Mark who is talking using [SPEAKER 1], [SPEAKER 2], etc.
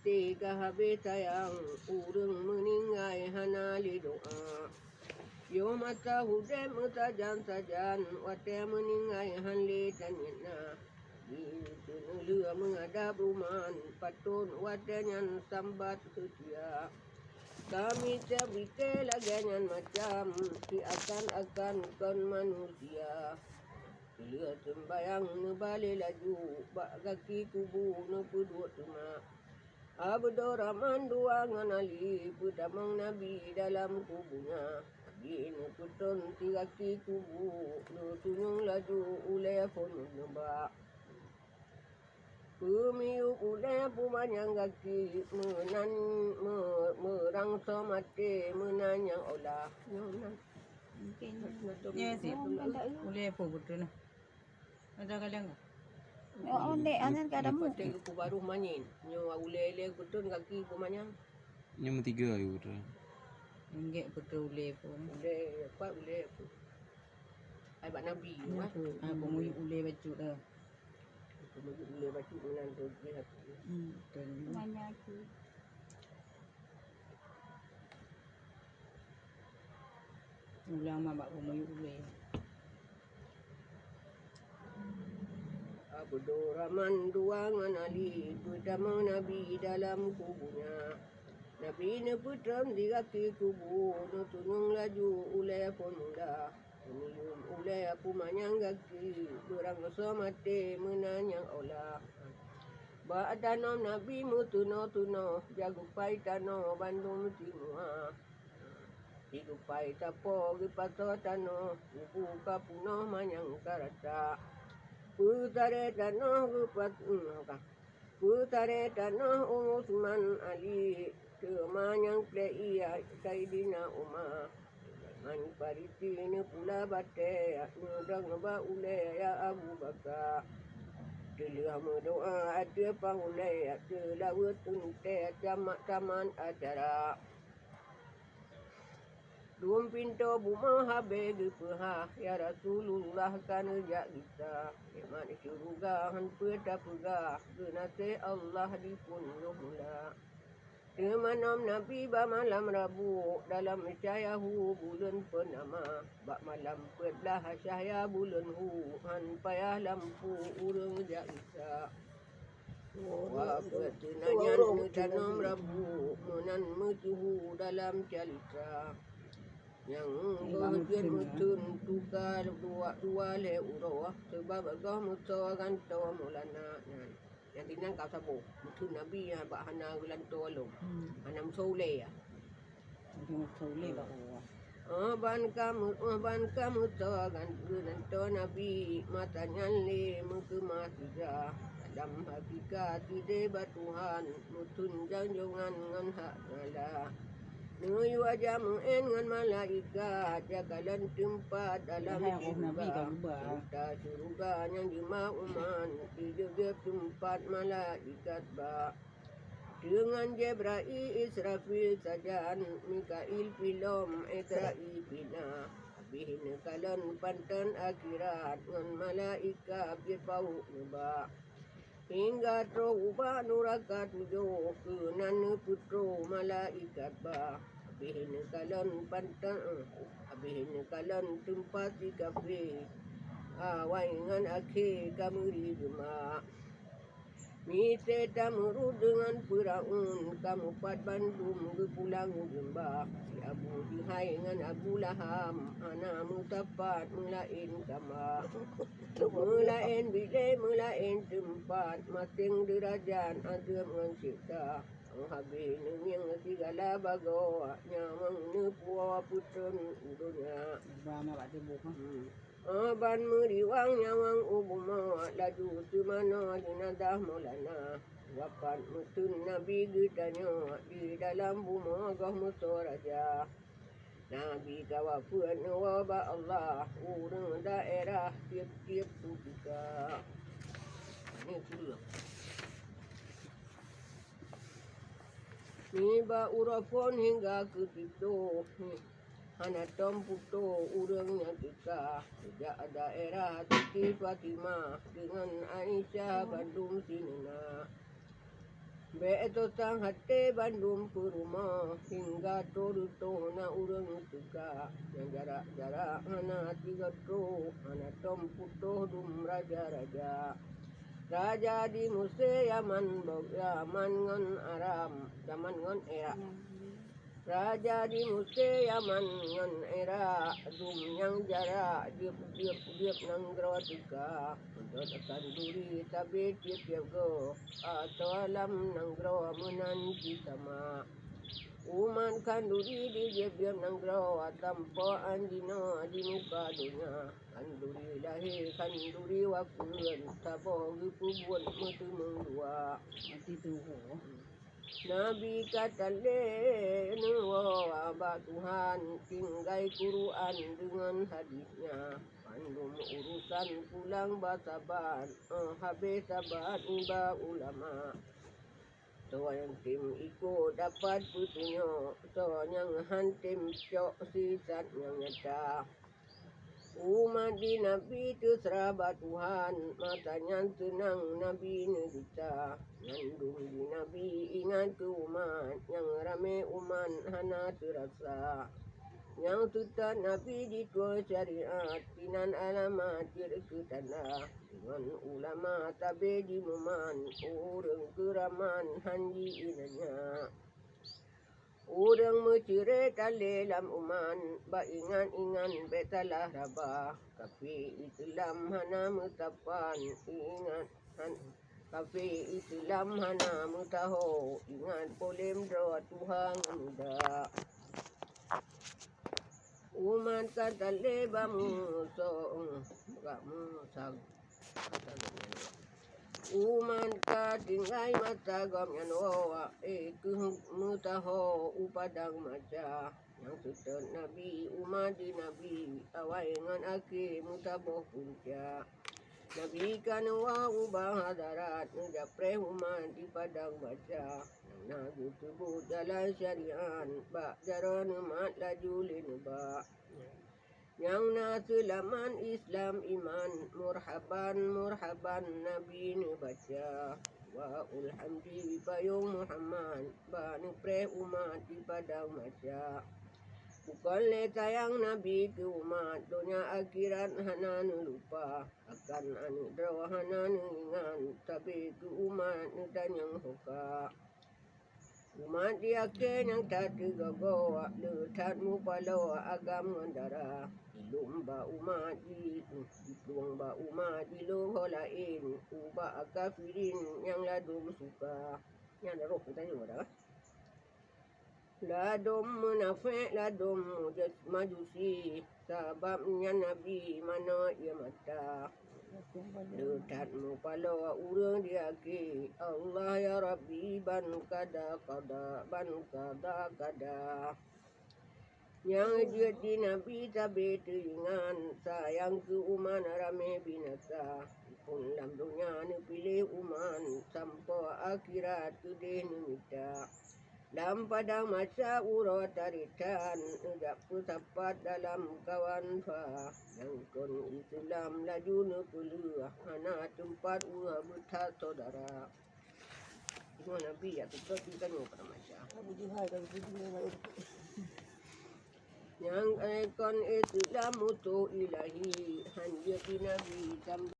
[SPEAKER 1] te kahabe tayang urang meninggai hanali doa. Yo mata hude mutajan sajan wate meninggai hanle tanina. Lua menghadap rumah patun wadanyan sambat setia. Kami terbike lagian macam si akan kon manusia. Lua sembayang nebalik laju bak kaki kubu nepudut rumah. Abdurrahman dua nganali putamang Nabi dalam kubunya. Ini putun si kaki kubu nutunyung laju ulai pun nebak. Pemiuk ulai pumanyang kaki merangsa mati menanyang olah.
[SPEAKER 2] Ya sih, boleh apa betul nah. Ada kalian enggak?
[SPEAKER 3] Oh, nek anan kada mu.
[SPEAKER 1] Tengok ku baru manin. Nyo ulai betul kaki pumanyang.
[SPEAKER 4] Yang tiga ayu betul.
[SPEAKER 2] Enggak betul boleh apa.
[SPEAKER 1] Ulai apa ulai apa. Ai bak Nabi
[SPEAKER 2] Ya
[SPEAKER 1] kan.
[SPEAKER 2] tu, aku mau boleh baju dah.
[SPEAKER 1] Kemudian ulai baca dengan dia.
[SPEAKER 2] Betul.
[SPEAKER 3] Banyak tu.
[SPEAKER 2] Ulang mak bak mau boleh.
[SPEAKER 1] Abdurrahman dua nganali pertama Nabi dalam kubunya. Nabi ne putram di kaki kubu nutunung laju ulai pun muda. Pemium ulai aku manyang kaki berang mati menanyang olah. Ba danom Nabi mutuno jagupai tano Bandung Timur. Hidupai tapo gipato tano buka puno manyang karata. Putare tano gupat Putare tano Usman Ali kemanyang plei Saidina Umar. Man pariti ni pula bate mudang ba ule ya Abu Bakar. Telah berdoa ada pangulai telah bertunte jamak taman acara. Dum pintu buma habe gepeha ya Rasulullah kan jak kita. Iman syurga han peta pega genate Allah dipunlah. Temanam Nabi ba malam Rabu dalam syayahu bulan penama. Bak malam perbelah syaya bulan hu han payah lampu urang jak kita. Wa pertenanya tanam Rabu menan metuhu dalam calita. Yang berjun tukar dua le urah sebab agak mutawakan tawa mulana. Yang tinang kau sabo mutun Nabi ya bak hana gulan tolong. Hanam sole ya.
[SPEAKER 2] Tengok boleh bak.
[SPEAKER 1] Ban kamu tawakan gulan to Nabi matanya le mukematiga. Dalam hakikat tidak Tuhan mutun jangan ngan hak Allah. Nuyu aja dengan malaikat jagalan tempat dalam surga. Kita surga yang dimauman dijaga tempat malaikat ba. Dengan Jibril Israfil sajan Mikail pilom Israil pina. Bihin kalan pantan akhirat dengan malaikat berpau ba. Hingga teruba nuraka tujuh kenan putro malaikat ba. Abihin kalan pantan abihin kalan tempat di kafe. Waingan akhi kamuri jema. Mite tamuru dengan Firaun kamu pat Bandung pulang jemba. Si Abu Jihai dengan Abu Laham ana mutapat mulain kama. Mulain bile mulain tempat masing derajat ada mencipta. Habis yang segala bago nyamang nepuwa putun dunia.
[SPEAKER 2] Bama bak tebuk.
[SPEAKER 1] Ban meriwang nyawang ubuma laju semana dinadah mulana. Wapat mutun Nabi getanya di dalam buma gah musaraja. Nabi kawapuan wabak Allah urang daerah tiap-tiap tukika. Ini sudah. Ni ba urafon hingga ke situ. Hanatom puto urangnya kita. Sejak daerah Siti Fatimah dengan Aisyah Bandung Sinina. Beto sang hati bandum ke rumah hingga toruto na urang tuka yang jarak-jarak hana 3 hana tomputoh dum raja-raja raja di muse yaman yaman ngon aram zaman ngon era raja di muse yaman ngon era dum yang jarak diep nang grawa tuka untuk akan duri tabi tiap go atau alam nang grawa menanti sama uman kanduri di diep nang grawa tanpa anjino di muka dunia kanduri lahir kanduri wakun taboh gipubun mutu mengdua
[SPEAKER 2] Mati tu.
[SPEAKER 1] Nabi kata nuwa ba Tuhan tinggai Quran dengan hadisnya pandum urusan pulang basaban habis saban ba ulama so yang tim ikut dapat putunyo so yang hantim cok sisat yang nyata umat di Nabi tu serabat Tuhan matanya senang Nabi negita ngandung di Nabi ingat ke umat yang rame umat hana terasa yang tutan Nabi di tua syariat pinan alamat ke tanda dengan ulama tabe di meman orang keraman hanji inanya Urang mencuri dalam uman, ba ingan betalah rabah. Tapi Islam hana mutapan, ingat tapi Islam hana mutaho, ingat boleh doa Tuhan muda. Uman kata lebamu so, kamu sang. Uman ka tinggai mata gom yan owa mutaho upadang maca yang susun Nabi umat di Nabi awai ngan aki mutaboh punca Nabi kan wa ubah hadarat ngejapre umat di padang maca yang nagu tubuh jalan syariat bak jaron umat laju linubak yang nasulaman Islam iman murhaban Nabi ni baca wa ulhamdi payung Muhammad ba ni pre umat di padang maca bukan le tayang Nabi ke umat dunia akhirat hana lupa akan anu draw hana ingan tapi ke umat ni tanyang hoka umat dia ke yang tak tergawa letat mu palo agam ngandara lumba umat di lumba umat di loho lain uba kafirin yang ladum suka yang roh tanya dah ladum munafik ladum majusi sebabnya Nabi mana ia mata letat mu palo urang dia ke Allah ya Rabbi ban kada yang dia di Nabi tabe teringan sayang ke uman rame binasa pun dalam dunia ni pilih uman sampai akhirat tu deh nimita dalam padang masa urut tarikan tidak pusapat dalam kawan fa yang kon Islam laju nepuluh hana tempat urut buta saudara semua Nabi ya betul kita ni pada masa yang ikon Islam mutu ilahi hanya di Nabi